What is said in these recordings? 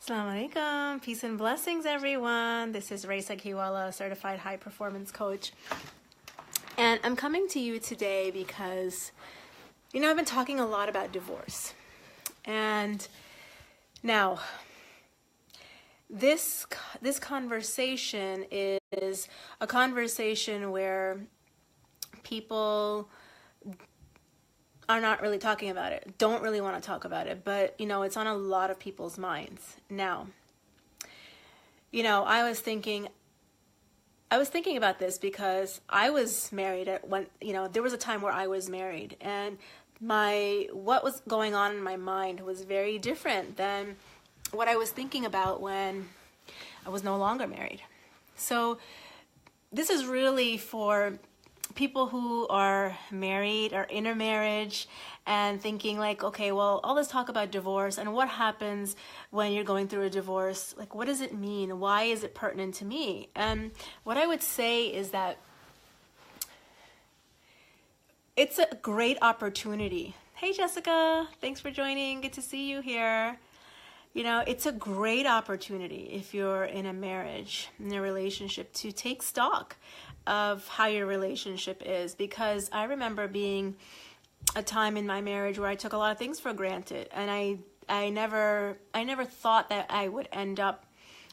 Assalamu alaikum. Peace and blessings, everyone. This is Rayesa Gheewala, certified high performance coach. And I'm coming to you today because, I've been talking a lot about divorce. And now, this conversation is a conversation where people are not really talking about it, don't really want to talk about it, but it's on a lot of people's minds. Now, I was thinking about this because I was married there was a time where I was married, and what was going on in my mind was very different than what I was thinking about when I was no longer married. So this is really for people who are married or in a marriage and thinking like, okay, well, all this talk about divorce and what happens when you're going through a divorce, like, what does it mean? Why is it pertinent to me? And what I would say is that it's a great opportunity. Hey, Jessica, thanks for joining. Good to see you here. It's a great opportunity if you're in a marriage, in a relationship, to take stock of how your relationship is, because I remember being a time in my marriage where I took a lot of things for granted, and I never thought that I would end up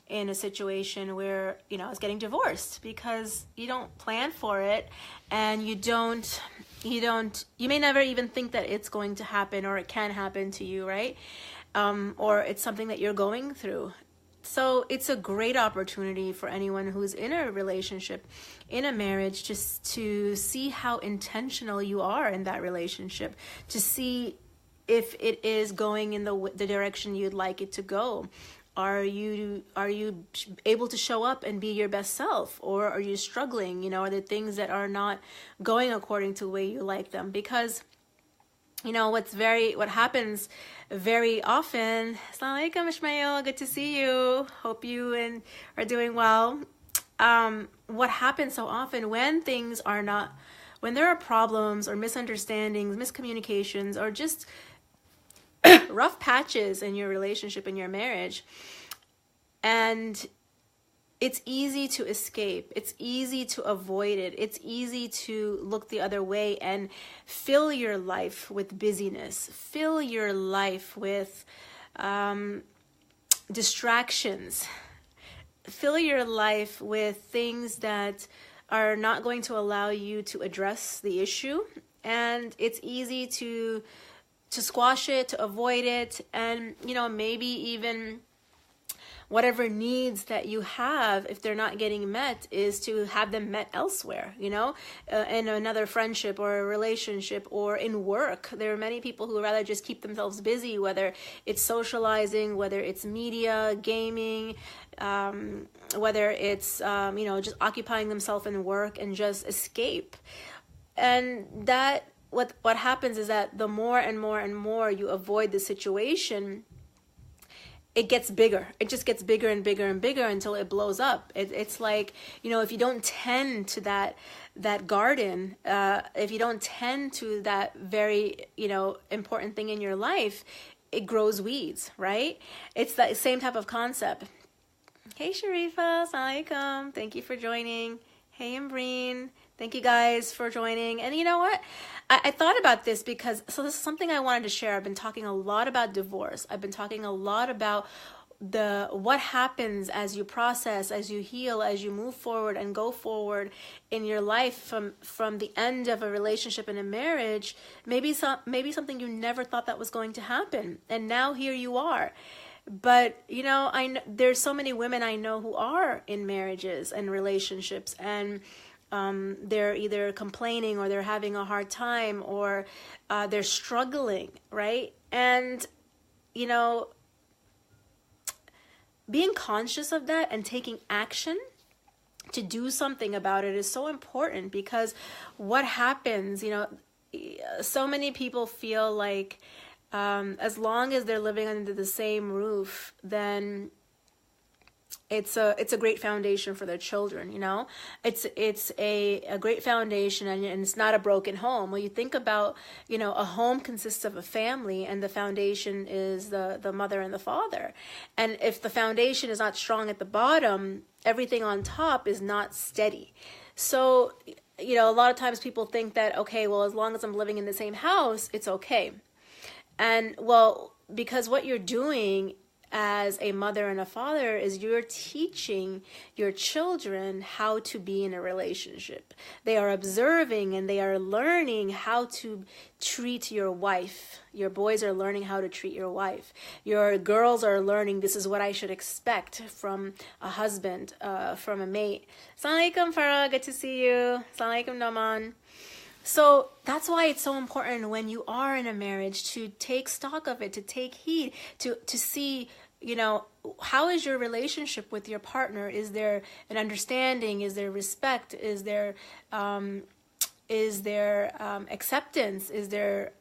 in a situation where I was getting divorced, because you don't plan for it, and you may never even think that it's going to happen or it can happen to you, right? Or it's something that you're going through. So it's a great opportunity for anyone who's in a relationship, in a marriage, just to see how intentional you are in that relationship, to see if it is going in the direction you'd like it to go. Are you able to show up and be your best self, or are you struggling? Are there things that are not going according to the way you like them? Because what happens very often, Assalamu alaikum, Ishmael, good to see you. Hope you are doing well. What happens so often when there are problems or misunderstandings, miscommunications, or just rough patches in your relationship, in your marriage, and it's easy to escape. It's easy to avoid it. It's easy to look the other way and fill your life with busyness. Fill your life with distractions. Fill your life with things that are not going to allow you to address the issue. And it's easy to squash it, to avoid it, and maybe even whatever needs that you have, if they're not getting met, is to have them met elsewhere, in another friendship or a relationship or in work. There are many people who would rather just keep themselves busy, whether it's socializing, whether it's media, gaming, whether it's, just occupying themselves in work and just escape. And that, what happens is that the more and more and more you avoid the situation, it gets bigger. It just gets bigger and bigger and bigger until it blows up. It's like, if you don't tend to that garden, if you don't tend to that very, important thing in your life, it grows weeds, right? It's that same type of concept. Hey, Sharifa, assalamu alaikum. Thank you for joining. Hey, Imbreen. Thank you guys for joining. And you know what? I thought about this because, this is something I wanted to share. I've been talking a lot about divorce. I've been talking a lot about what happens as you process, as you heal, as you move forward and go forward in your life from the end of a relationship and a marriage. Maybe something you never thought that was going to happen. And now here you are. But, there's so many women I know who are in marriages and relationships, and they're either complaining or they're having a hard time, or they're struggling, right? And, being conscious of that and taking action to do something about it is so important, because what happens, so many people feel like as long as they're living under the same roof, then it's a great foundation for their children. It's a great foundation, and it's not a broken home. Well, you think about, a home consists of a family, and the foundation is the mother and the father. And if the foundation is not strong at the bottom, everything on top is not steady. So, a lot of times people think that, okay, well, as long as I'm living in the same house, it's okay. And well, because what you're doing as a mother and a father is you're teaching your children how to be in a relationship. They are observing and they are learning how to treat your wife. Your boys are learning how to treat your wife. Your girls are learning this is what I should expect from a husband, from a mate. Assalamu alaikum, Farah. Good to see you. Assalamu alaikum, Naman. So that's why it's so important when you are in a marriage to take stock of it, to take heed, to see, how is your relationship with your partner? Is there an understanding? Is there respect? Is there acceptance? Is there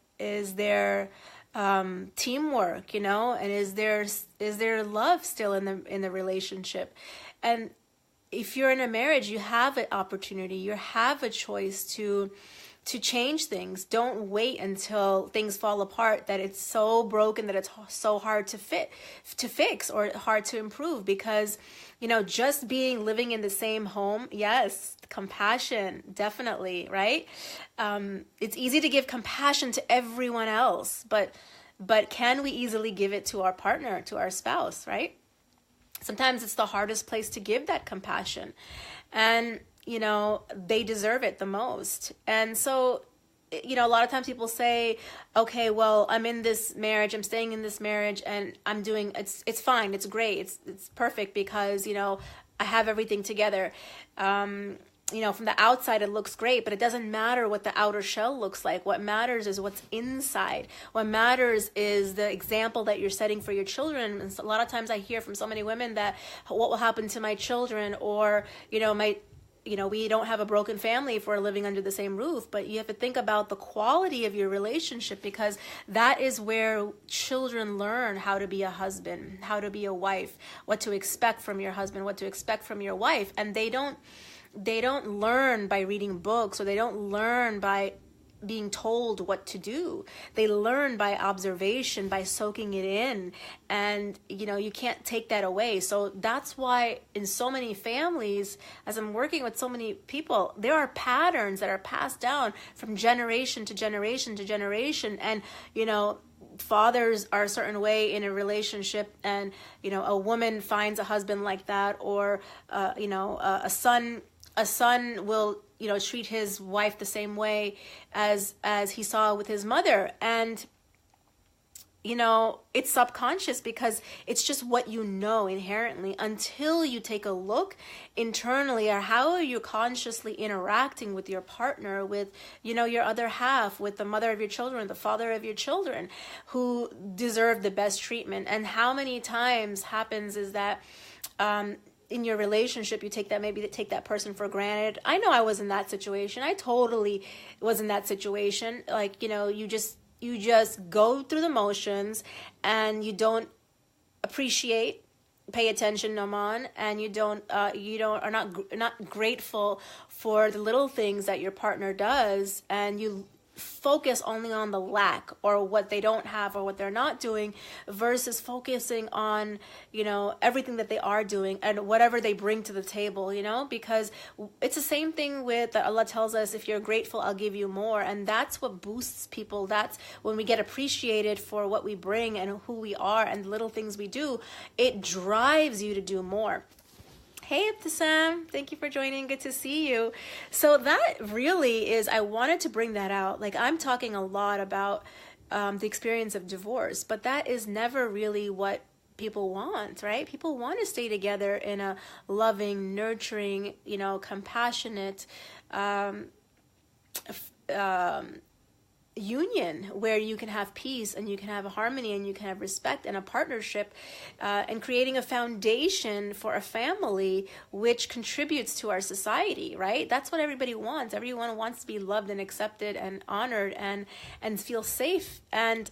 teamwork? And is there love still in the relationship? And if you're in a marriage, you have an opportunity, you have a choice to change things. Don't wait until things fall apart, that it's so broken that it's so hard to fix or hard to improve. Because, just living in the same home, yes, compassion, definitely, right? It's easy to give compassion to everyone else, but can we easily give it to our partner, to our spouse, right? Sometimes it's the hardest place to give that compassion. And they deserve it the most. And so, a lot of times people say, okay, well, I'm in this marriage, I'm staying in this marriage, and I'm doing, it's fine, it's great, it's perfect because, I have everything together. From the outside, it looks great, but it doesn't matter what the outer shell looks like. What matters is what's inside. What matters is the example that you're setting for your children. And so a lot of times I hear from so many women that, what will happen to my children? Or, we don't have a broken family if we're living under the same roof. But you have to think about the quality of your relationship, because that is where children learn how to be a husband, how to be a wife, what to expect from your husband, what to expect from your wife. And they don't learn by reading books, or they don't learn by being told what to do. They learn by observation, by soaking it in, and you can't take that away. So that's why in so many families, as I'm working with so many people, there are patterns that are passed down from generation to generation to generation. And fathers are a certain way in a relationship, and a woman finds a husband like that, or a son will treat his wife the same way as he saw with his mother. And it's subconscious, because it's just what inherently, until you take a look internally at how are you consciously interacting with your partner, with your other half, with the mother of your children, the father of your children, who deserve the best treatment. And how many times happens is that in your relationship, you take that person for granted. I know I was in that situation. I totally was in that situation. Like, you just go through the motions, and you don't pay attention, Naman, and are not grateful for the little things that your partner does, and you focus only on the lack, or what they don't have, or what they're not doing, versus focusing on everything that they are doing and whatever they bring to the table. Because it's the same thing with that Allah tells us, if you're grateful, I'll give you more. And that's what boosts people. That's when we get appreciated for what we bring and who we are and the little things we do. It drives you to do more. Hey, Ibtisam, thank you for joining. Good to see you. So that really is, I wanted to bring that out. Like, I'm talking a lot about the experience of divorce, but that is never really what people want, right? People want to stay together in a loving, nurturing, compassionate union, where you can have peace, and you can have harmony, and you can have respect, and a partnership, and creating a foundation for a family which contributes to our society, right? That's what everybody wants. Everyone wants to be loved and accepted and honored and feel safe. And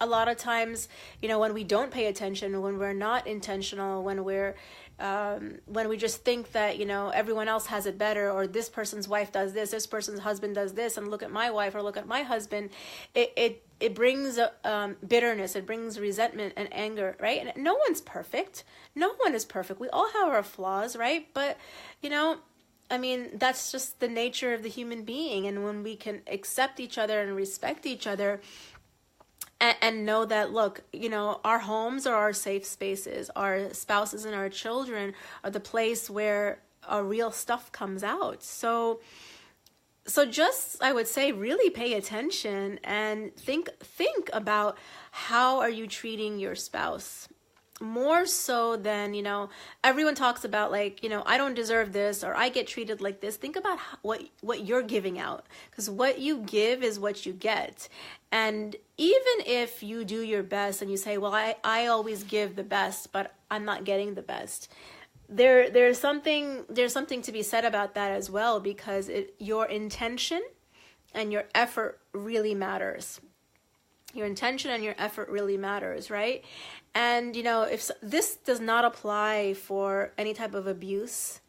a lot of times, when we don't pay attention, when we're not intentional, when we just think that, everyone else has it better, or this person's wife does this person's husband does this, and look at my wife or look at my husband, it brings bitterness, it brings resentment and anger, right? And no one's perfect. No one is perfect. We all have our flaws, right? But, that's just the nature of the human being. And when we can accept each other and respect each other, and know that, look, our homes are our safe spaces. Our spouses and our children are the place where our real stuff comes out. So just, I would say, really pay attention and think about how are you treating your spouse. More so than, everyone talks about, like, I don't deserve this, or I get treated like this. Think about what you're giving out, because what you give is what you get. And even if you do your best and you say, well, I always give the best, but I'm not getting the best, there's something to be said about that as well, because your intention and your effort really matters. Your intention and your effort really matters, right? And, if this does not apply for any type of abuse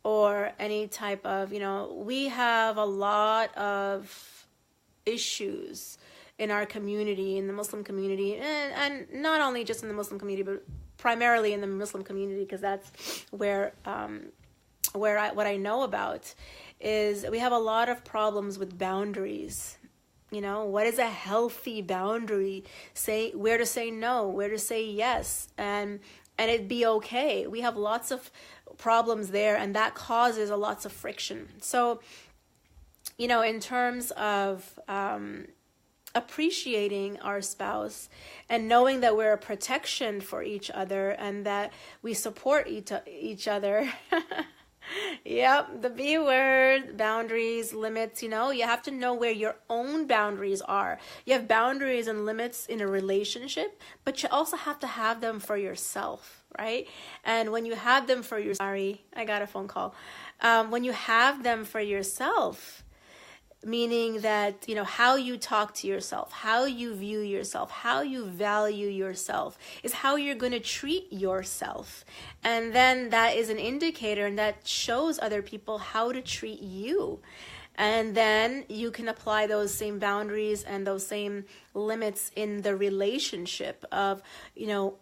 or any type of, we have a lot of issues in our community, in the Muslim community, and not only just in the Muslim community, but primarily in the Muslim community, because that's where what I know about is we have a lot of problems with boundaries. What is a healthy boundary? Where to say no, where to say yes, and it'd be okay. We have lots of problems there, and that causes lots of friction. So, in terms of appreciating our spouse and knowing that we're a protection for each other and that we support each other. Yep, the B word, boundaries, limits, you have to know where your own boundaries are. You have boundaries and limits in a relationship, but you also have to have them for yourself, right? And when you have them for yourself, sorry, I got a phone call. When you have them for yourself, meaning that, how you talk to yourself, how you view yourself, how you value yourself is how you're going to treat yourself. And then that is an indicator, and that shows other people how to treat you. And then you can apply those same boundaries and those same limits in the relationship of,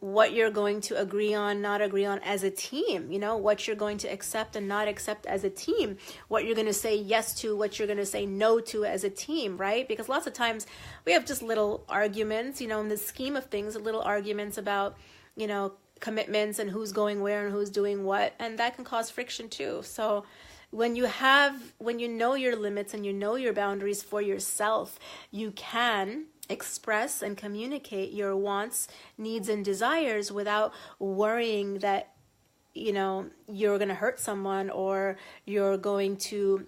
what you're going to agree on, not agree on as a team, what you're going to accept and not accept as a team, what you're going to say yes to, what you're going to say no to as a team, right? Because lots of times we have just little arguments, in the scheme of things, little arguments about, commitments and who's going where and who's doing what, and that can cause friction too. So when you know your limits and you know your boundaries for yourself, you can express and communicate your wants, needs, and desires without worrying that, you're going to hurt someone or you're going to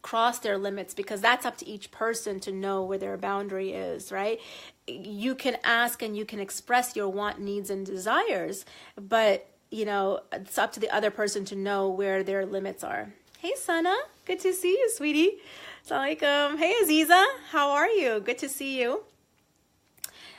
cross their limits, because that's up to each person to know where their boundary is, right? You can ask and you can express your want, needs, and desires, but it's up to the other person to know where their limits are. Hey, Sana. Good to see you, sweetie. Assalamualaikum. Hey, Aziza. How are you? Good to see you.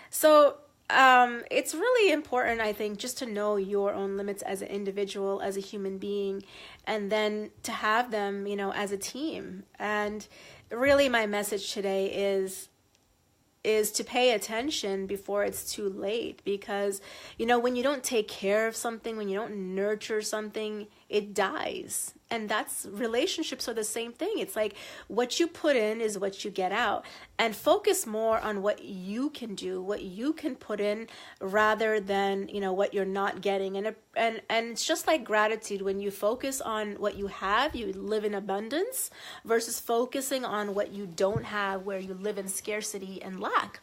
So, it's really important, I think, just to know your own limits as an individual, as a human being, and then to have them, as a team. And really my message today is to pay attention before it's too late, because when you don't take care of something, when you don't nurture something, it dies. And relationships are the same thing. It's like what you put in is what you get out, and focus more on what you can do, what you can put in, rather than what you're not getting. And it's just like gratitude. When you focus on what you have, you live in abundance, versus focusing on what you don't have, where you live in scarcity and lack.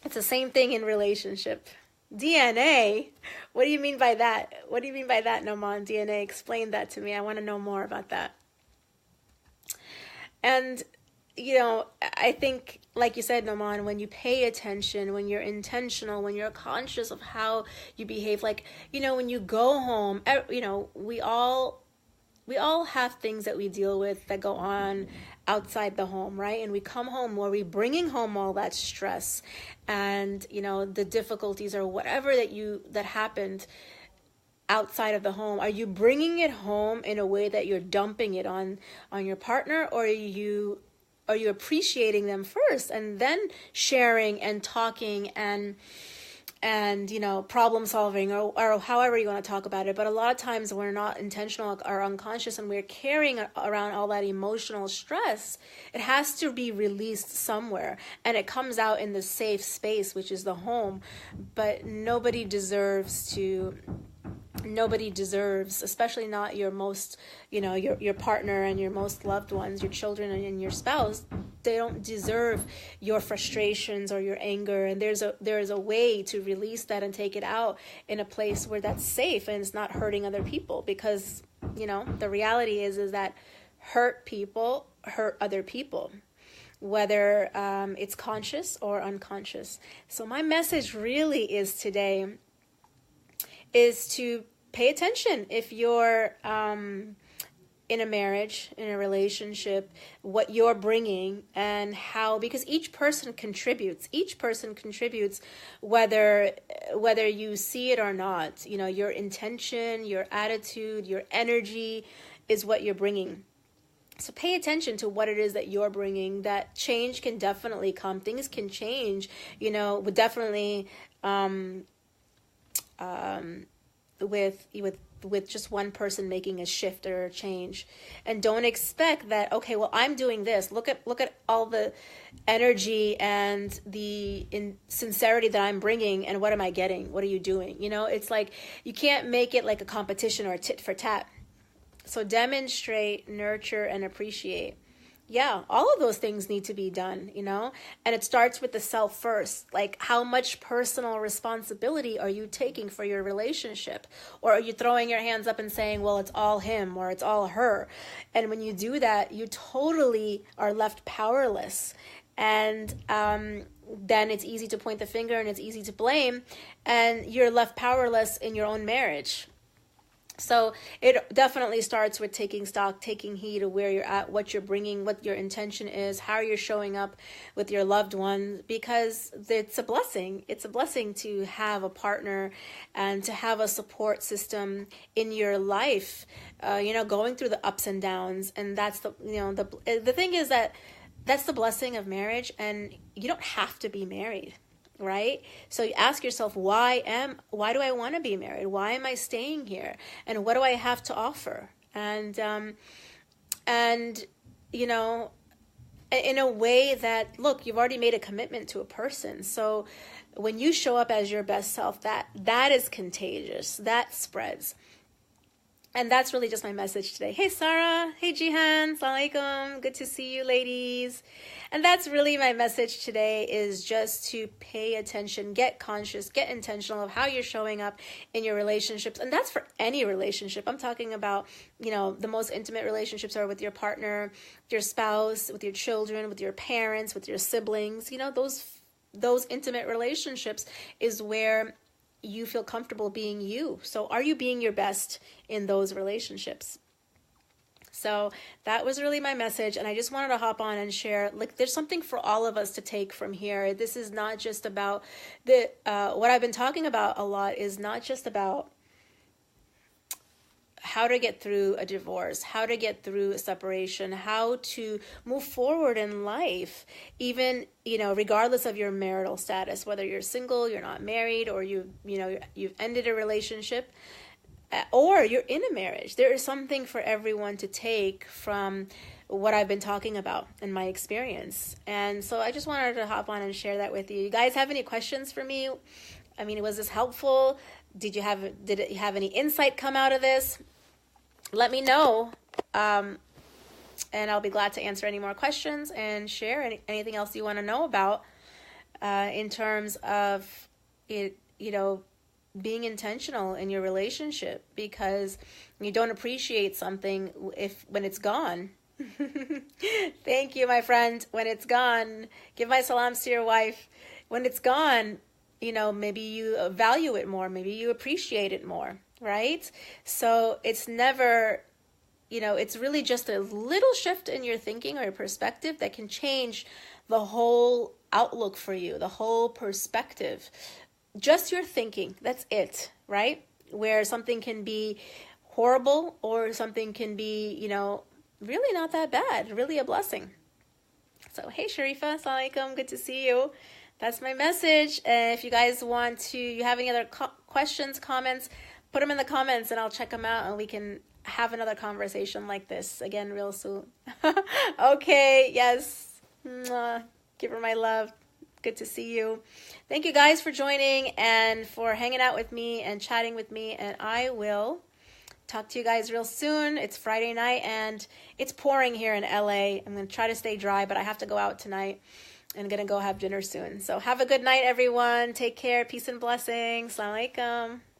It's the same thing in relationship. DNA? What do you mean by that? What do you mean by that, Noman? DNA, explain that to me. I want to know more about that. And, I think, like you said, Noman, when you pay attention, when you're intentional, when you're conscious of how you behave, like, when you go home, we all we all have things that we deal with that go on outside the home, right? And we come home, where we bringing home all that stress and, you know, the difficulties or whatever that happened outside of the home. Are you bringing it home in a way that you're dumping it on your partner, or are you appreciating them first and then sharing and talking and you know, problem solving, or however you want to talk about it? But a lot of times we're not intentional or unconscious, and we're carrying around all that emotional stress. It has to be released somewhere, and it comes out in the safe space, which is the home. But nobody deserves, especially not your most, you know, your partner and your most loved ones, your children and your spouse. They don't deserve your frustrations or your anger. And there is a way to release that and take it out in a place where that's safe and it's not hurting other people. Because, you know, the reality is that hurt people hurt other people, whether it's conscious or unconscious. So my message really is today is to pay attention if you're in a marriage, in a relationship, what you're bringing and how, because each person contributes, whether you see it or not. You know, your intention, your attitude, your energy is what you're bringing. So pay attention to what it is that you're bringing. That change can definitely come. Things can change, you know, but definitely with just one person making a shift or a change. And don't expect that, okay, well, I'm doing this. Look at all the energy and the sincerity that I'm bringing, and what am I getting? What are you doing? You know, it's like you can't make it like a competition or a tit for tat. So demonstrate, nurture, and appreciate. Yeah, all of those things need to be done, you know, and it starts with the self first. Like, how much personal responsibility are you taking for your relationship? Or are you throwing your hands up and saying, well, it's all him or it's all her? And when you do that, you totally are left powerless. And then it's easy to point the finger and it's easy to blame, and you're left powerless in your own marriage. So it definitely starts with taking stock, taking heed of where you're at, what you're bringing, what your intention is, how you're showing up with your loved ones, because it's a blessing. It's a blessing to have a partner and to have a support system in your life, you know, going through the ups and downs. And that's the thing is that that's the blessing of marriage, and you don't have to be married. Right? So you ask yourself, why do I want to be married? Why am I staying here? And what do I have to offer? And you know, in a way that, look, you've already made a commitment to a person. So when you show up as your best self, that is contagious. That spreads. And that's really just my message today. Hey, Sarah. Hey, Jihan. Assalamu alaikum. Good to see you, ladies. And that's really my message today, is just to pay attention, get conscious, get intentional of how you're showing up in your relationships. And that's for any relationship. I'm talking about, you know, the most intimate relationships are with your partner, your spouse, with your children, with your parents, with your siblings. You know, those intimate relationships is where you feel comfortable being you. So are you being your best in those relationships? So that was really my message. And I just wanted to hop on and share, like, there's something for all of us to take from here. This is not just about what I've been talking about a lot is not just about how to get through a divorce, how to get through a separation, how to move forward in life, even, you know, regardless of your marital status, whether you're single, you're not married, or you've ended a relationship, or you're in a marriage. There is something for everyone to take from what I've been talking about in my experience. And so I just wanted to hop on and share that with you. You guys have any questions for me? I mean, was this helpful? Did you have any insight come out of this? Let me know, and I'll be glad to answer any more questions and share anything else you want to know about in terms of it, you know, being intentional in your relationship, because you don't appreciate something when it's gone. Thank you, my friend. When it's gone, give my salams to your wife. When it's gone, you know, maybe you value it more, maybe you appreciate it more. Right? So it's never, it's really just a little shift in your thinking or your perspective that can change the whole outlook for you, the whole perspective. Just your thinking, that's it, right? Where something can be horrible or something can be, really not that bad, really a blessing. So, hey Sharifa, assalamu alaikum, good to see you. That's my message. If you guys you have any other questions, comments, put them in the comments and I'll check them out and we can have another conversation like this again real soon. Okay, yes. Mwah. Give her my love. Good to see you. Thank you guys for joining and for hanging out with me and chatting with me. And I will talk to you guys real soon. It's Friday night and it's pouring here in LA. I'm going to try to stay dry, but I have to go out tonight. I'm going to go have dinner soon. So have a good night, everyone. Take care. Peace and blessings. Assalamu alaikum.